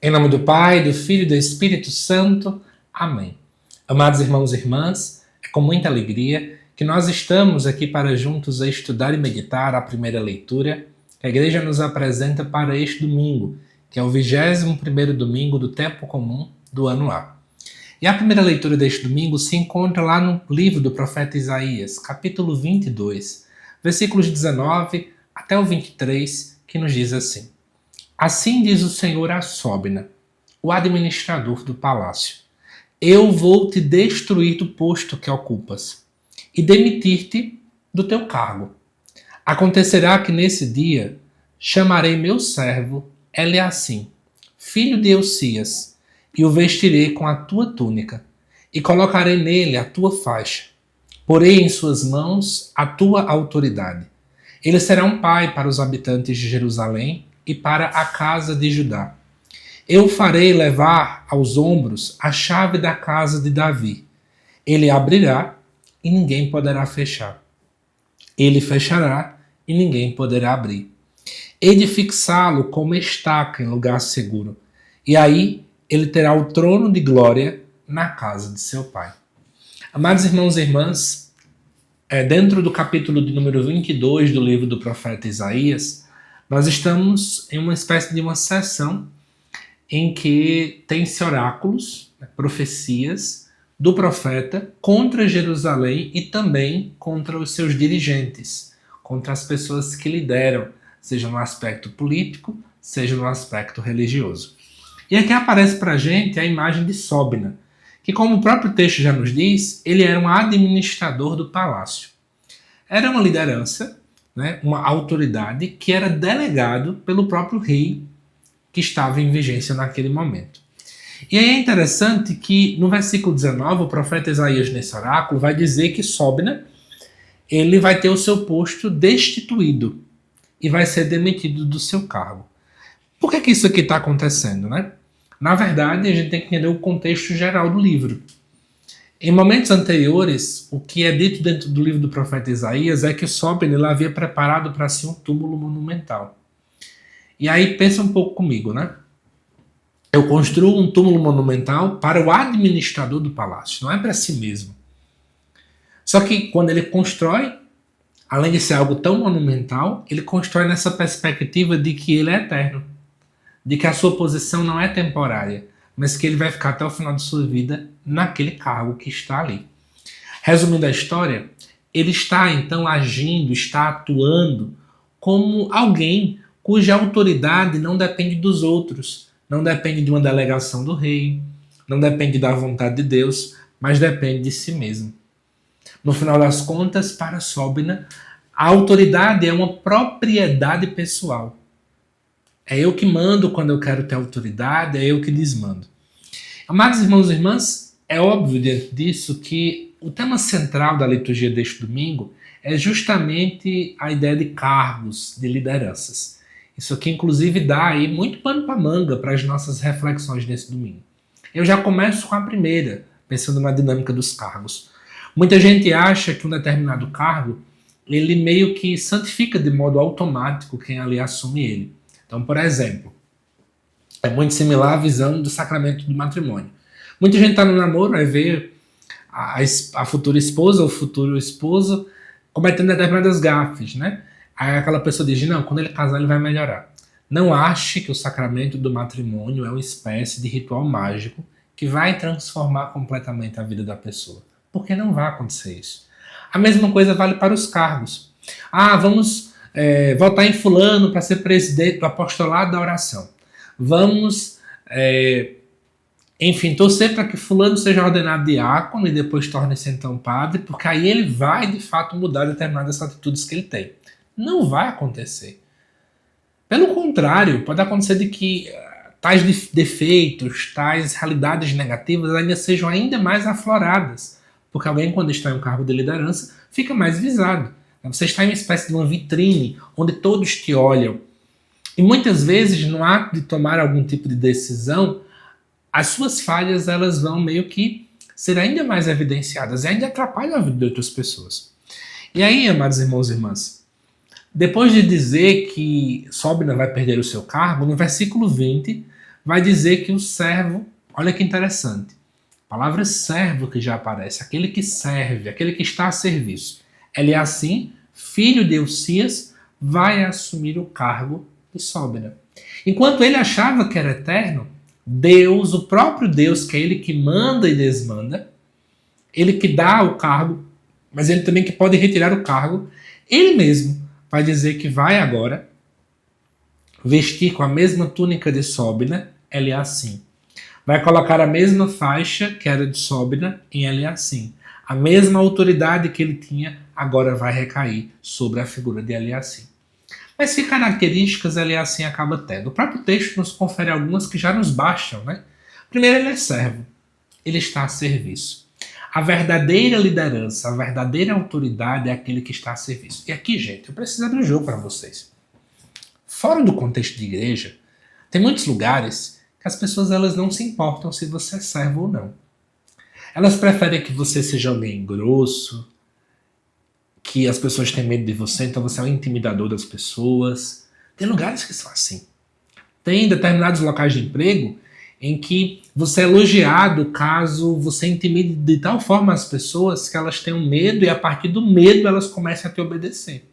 Em nome do Pai, do Filho e do Espírito Santo. Amém. Amados irmãos e irmãs, é com muita alegria que nós estamos aqui para juntos a estudar e meditar a primeira leitura que a Igreja nos apresenta para este domingo, que é o 21º domingo do tempo comum do ano A. E a primeira leitura deste domingo se encontra lá no livro do profeta Isaías, capítulo 22, versículos 19 até o 23, que nos diz assim: Assim diz o Senhor a Sóbina, o administrador do palácio: Eu vou te destruir do posto que ocupas e demitir-te do teu cargo. Acontecerá que nesse dia chamarei meu servo Eliacim, filho de Hilcias, e o vestirei com a tua túnica, e colocarei nele a tua faixa. Porei em suas mãos a tua autoridade. Ele será um pai para os habitantes de Jerusalém e para a casa de Judá. Eu farei levar aos ombros a chave da casa de Davi. Ele abrirá e ninguém poderá fechar. Ele fechará e ninguém poderá abrir. Hei de fixá-lo como estaca em lugar seguro. E aí ele terá o trono de glória na casa de seu pai. Amados irmãos e irmãs, dentro do capítulo de número 22 do livro do profeta Isaías, nós estamos em uma espécie de uma sessão em que tem-se oráculos, profecias do profeta contra Jerusalém e também contra os seus dirigentes, contra as pessoas que lideram, seja no aspecto político, seja no aspecto religioso. E aqui aparece para a gente a imagem de Sóbina, que, como o próprio texto já nos diz, ele era um administrador do palácio. Era uma liderança, uma autoridade que era delegado pelo próprio rei que estava em vigência naquele momento. E aí é interessante que no versículo 19, o profeta Isaías, nesse oráculo, vai dizer que Sóbina ele vai ter o seu posto destituído e vai ser demitido do seu cargo. Por que isso aqui está acontecendo, né? Na verdade, a gente tem que entender o contexto geral do livro. Em momentos anteriores, o que é dito dentro do livro do profeta Isaías é que Sóbina ele havia preparado para si um túmulo monumental. E aí pensa um pouco comigo, né? Eu construo um túmulo monumental para o administrador do palácio, não é para si mesmo. Só que quando ele constrói, além de ser algo tão monumental, ele constrói nessa perspectiva de que ele é eterno, de que a sua posição não é temporária, mas que ele vai ficar até o final de sua vida naquele cargo que está ali. Resumindo a história, ele está então agindo, está atuando como alguém cuja autoridade não depende dos outros, não depende de uma delegação do rei, não depende da vontade de Deus, mas depende de si mesmo. No final das contas, para Sóbina, a autoridade é uma propriedade pessoal. É eu que mando quando eu quero ter autoridade, é eu que desmando. Amados irmãos e irmãs, é óbvio diante disso que o tema central da liturgia deste domingo é justamente a ideia de cargos, de lideranças. Isso aqui, inclusive, dá aí muito pano para manga para as nossas reflexões nesse domingo. Eu já começo com a primeira, pensando na dinâmica dos cargos. Muita gente acha que um determinado cargo, ele meio que santifica de modo automático quem ali assume ele. Então, por exemplo, é muito similar à visão do sacramento do matrimônio. Muita gente está no namoro, vai ver a futura esposa ou o futuro esposo cometendo determinadas gafes, né? Aí aquela pessoa diz, não, quando ele casar ele vai melhorar. Não ache que o sacramento do matrimônio é uma espécie de ritual mágico que vai transformar completamente a vida da pessoa. Porque não vai acontecer isso. A mesma coisa vale para os cargos. Vamos votar em fulano para ser presidente do apostolado da oração. Vamos, torcer para que fulano seja ordenado diácono e depois torne-se então padre, porque aí ele vai de fato mudar determinadas atitudes que ele tem. Não vai acontecer. Pelo contrário, pode acontecer de que tais defeitos, tais realidades negativas ainda sejam ainda mais afloradas, porque alguém, quando está em um cargo de liderança, fica mais visado. Você está em uma espécie de uma vitrine onde todos te olham. E muitas vezes, no ato de tomar algum tipo de decisão, as suas falhas elas vão meio que ser ainda mais evidenciadas e ainda atrapalham a vida de outras pessoas. E aí, amados irmãos e irmãs, depois de dizer que Sóbina vai perder o seu cargo, no versículo 20 vai dizer que o servo, olha que interessante, a palavra servo que já aparece, aquele que serve, aquele que está a serviço. Eliacim, filho de Uzias, vai assumir o cargo de Sóbena. Enquanto ele achava que era eterno, Deus, o próprio Deus, que é ele que manda e desmanda, ele que dá o cargo, mas ele também que pode retirar o cargo, ele mesmo vai dizer que vai agora vestir com a mesma túnica de Sóbena, Eliacim. Vai colocar a mesma faixa que era de Sóbena em Eliacim. A mesma autoridade que ele tinha agora vai recair sobre a figura de Eliacim. Mas que características Eliacim acaba tendo? O próprio texto nos confere algumas que já nos bastam, né? Primeiro, ele é servo. Ele está a serviço. A verdadeira liderança, a verdadeira autoridade é aquele que está a serviço. E aqui, gente, eu preciso abrir um jogo para vocês. Fora do contexto de igreja, tem muitos lugares que as pessoas elas não se importam se você é servo ou não. Elas preferem que você seja alguém grosso, que as pessoas têm medo de você, então você é um intimidador das pessoas. Tem lugares que são assim. Tem determinados locais de emprego em que você é elogiado caso você intimide de tal forma as pessoas que elas tenham medo e a partir do medo elas comecem a te obedecer.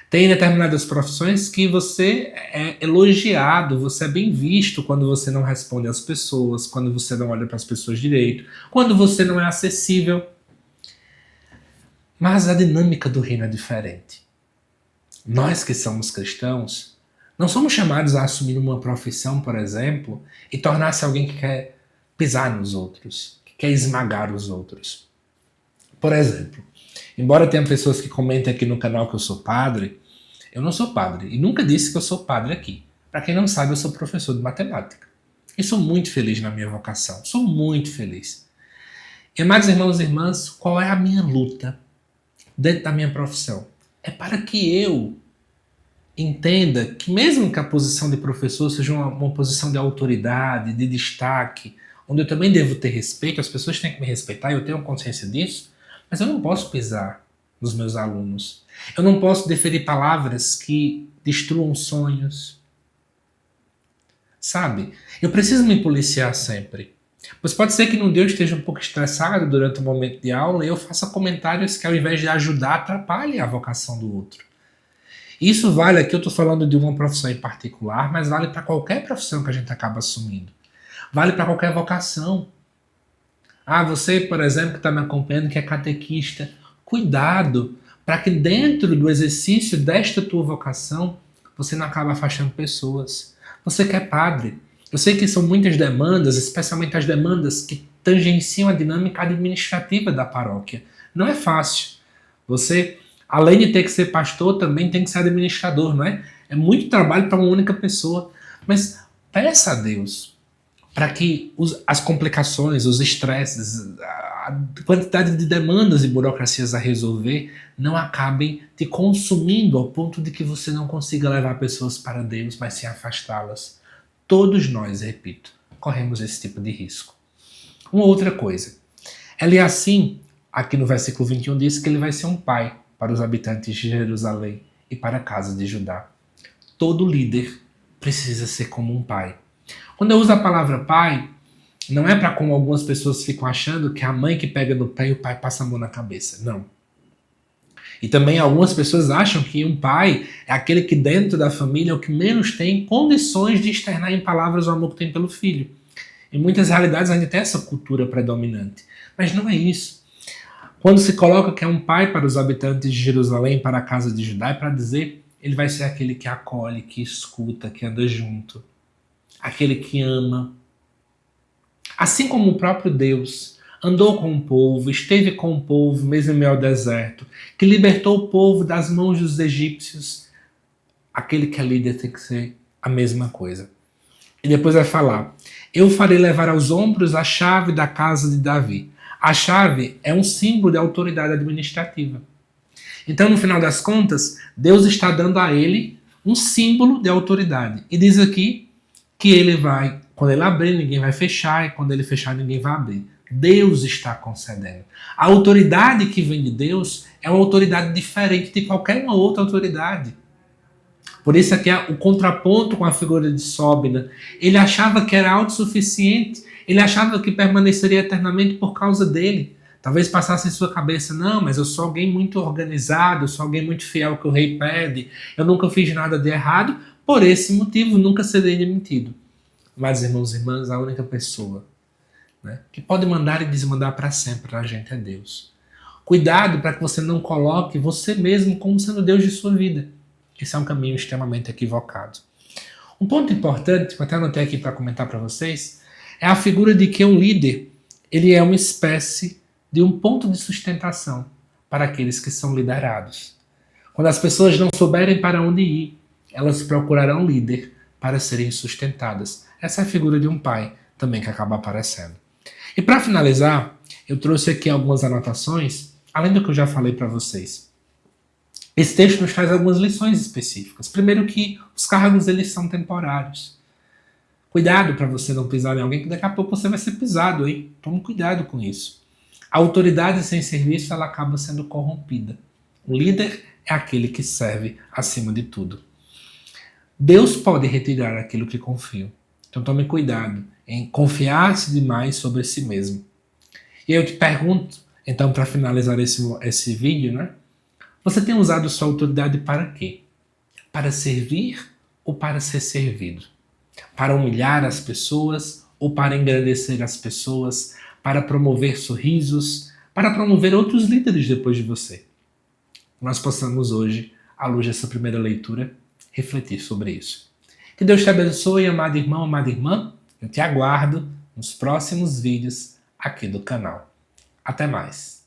Tem determinadas profissões que você é elogiado, você é bem visto quando você não responde às pessoas, quando você não olha para as pessoas direito, quando você não é acessível. Mas a dinâmica do reino é diferente. Nós que somos cristãos, não somos chamados a assumir uma profissão, por exemplo, e tornar-se alguém que quer pisar nos outros, que quer esmagar os outros. Por exemplo, embora tenha pessoas que comentem aqui no canal que eu sou padre, eu não sou padre e nunca disse que eu sou padre aqui. Para quem não sabe, eu sou professor de matemática. E sou muito feliz na minha vocação, sou muito feliz. E, amados irmãos e irmãs, qual é a minha luta dentro da minha profissão? É para que eu entenda que mesmo que a posição de professor seja uma posição de autoridade, de destaque, onde eu também devo ter respeito, as pessoas têm que me respeitar, eu tenho consciência disso, mas eu não posso pisar nos meus alunos. Eu não posso deferir palavras que destruam sonhos. Sabe? Eu preciso me policiar sempre. Pois pode ser que num dia eu esteja um pouco estressado durante o momento de aula e eu faça comentários que ao invés de ajudar, atrapalhem a vocação do outro. Isso vale, aqui eu estou falando de uma profissão em particular, mas vale para qualquer profissão que a gente acaba assumindo. Vale para qualquer vocação. Ah, você, por exemplo, que está me acompanhando, que é catequista, cuidado para que dentro do exercício desta tua vocação, você não acabe afastando pessoas. Você que é padre, eu sei que são muitas demandas, especialmente as demandas que tangenciam a dinâmica administrativa da paróquia. Não é fácil. Você, além de ter que ser pastor, também tem que ser administrador, não é? É muito trabalho para uma única pessoa. Mas peça a Deus para que as complicações, os estresses, a quantidade de demandas e burocracias a resolver não acabem te consumindo ao ponto de que você não consiga levar pessoas para Deus, mas sim afastá-las. Todos nós, repito, corremos esse tipo de risco. Uma outra coisa. Eliacim, aqui no versículo 21, diz que ele vai ser um pai para os habitantes de Jerusalém e para a casa de Judá. Todo líder precisa ser como um pai. Quando eu uso a palavra pai, não é para como algumas pessoas ficam achando que é a mãe que pega no pé e o pai passa a mão na cabeça. Não. E também algumas pessoas acham que um pai é aquele que dentro da família é o que menos tem condições de externar em palavras o amor que tem pelo filho. Em muitas realidades ainda tem essa cultura predominante. Mas não é isso. Quando se coloca que é um pai para os habitantes de Jerusalém, para a casa de Judá, é para dizer ele vai ser aquele que acolhe, que escuta, que anda junto. Aquele que ama. Assim como o próprio Deus andou com o povo, esteve com o povo mesmo em meio ao deserto, que libertou o povo das mãos dos egípcios, aquele que é líder tem que ser a mesma coisa. E depois vai falar, eu farei levar aos ombros a chave da casa de Davi. A chave é um símbolo de autoridade administrativa. Então, no final das contas, Deus está dando a ele um símbolo de autoridade. E diz aqui que ele vai, quando ele abrir, ninguém vai fechar, e quando ele fechar, ninguém vai abrir. Deus está concedendo. A autoridade que vem de Deus é uma autoridade diferente de qualquer uma outra autoridade. Por isso aqui é o contraponto com a figura de Sóbina. Ele achava que era autossuficiente, ele achava que permaneceria eternamente por causa dele. Talvez passasse em sua cabeça, não, mas eu sou alguém muito organizado, eu sou alguém muito fiel ao que o rei pede, eu nunca fiz nada de errado, por esse motivo nunca serei demitido. Mas, irmãos e irmãs, a única pessoa, né, que pode mandar e desmandar para sempre a gente é Deus. Cuidado para que você não coloque você mesmo como sendo Deus de sua vida. Esse é um caminho extremamente equivocado. Um ponto importante, que eu até anotei aqui para comentar para vocês, é a figura de que um líder, ele é uma espécie de um ponto de sustentação para aqueles que são liderados. Quando as pessoas não souberem para onde ir, elas procurarão um líder para serem sustentadas. Essa é a figura de um pai também que acaba aparecendo. E para finalizar, eu trouxe aqui algumas anotações, além do que eu já falei para vocês. Esse texto nos traz algumas lições específicas. Primeiro que os cargos eles são temporários. Cuidado para você não pisar em alguém que daqui a pouco você vai ser pisado, hein? Tome cuidado com isso. A autoridade sem serviço ela acaba sendo corrompida. O líder é aquele que serve acima de tudo. Deus pode retirar aquilo que confio. Então tome cuidado em confiar-se demais sobre si mesmo. E eu te pergunto, então para finalizar esse vídeo, né? Você tem usado sua autoridade para quê? Para servir ou para ser servido? Para humilhar as pessoas ou para engrandecer as pessoas? Para promover sorrisos? Para promover outros líderes depois de você? Nós possamos hoje, à luz dessa primeira leitura, refletir sobre isso. Que Deus te abençoe, amado irmão, amada irmã. Eu te aguardo nos próximos vídeos aqui do canal. Até mais!